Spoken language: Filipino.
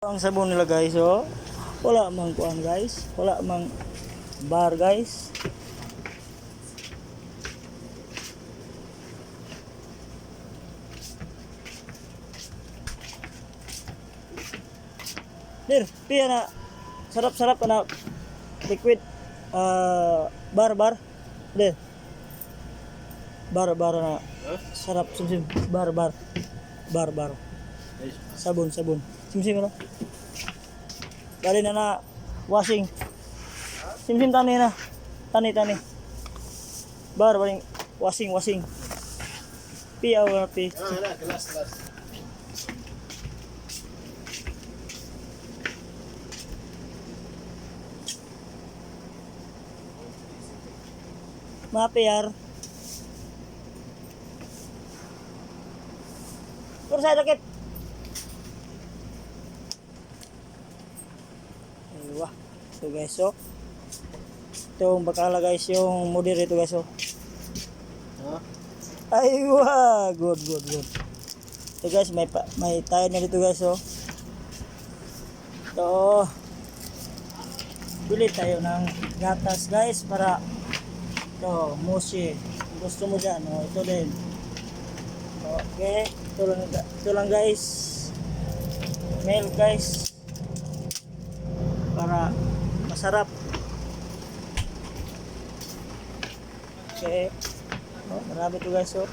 Ang sabon nila guys, oh. Wala mang kuan guys, wala mang bar guys. Dir, piya na sarap-sarap na liquid bar. Dir. Bar na sarap simsim bar. Sabon. Simsim na. Dali na washing. Simsim tani na. Tani. Bar baling washing. Piya wala pi. Kelas. Mapiyar. Pero saya sakit. Wah, so guys, so itong bakala guys, yung model ito guys, so aywa, good. So guys, may tayo na dito guys, so ito, bili tayo ng gatas guys para ito, mochi. Kung gusto mo dyan, oh, ito din. Okay, ito lang guys, milk guys, para masarap. Okay, oh, marami ito guys, oh.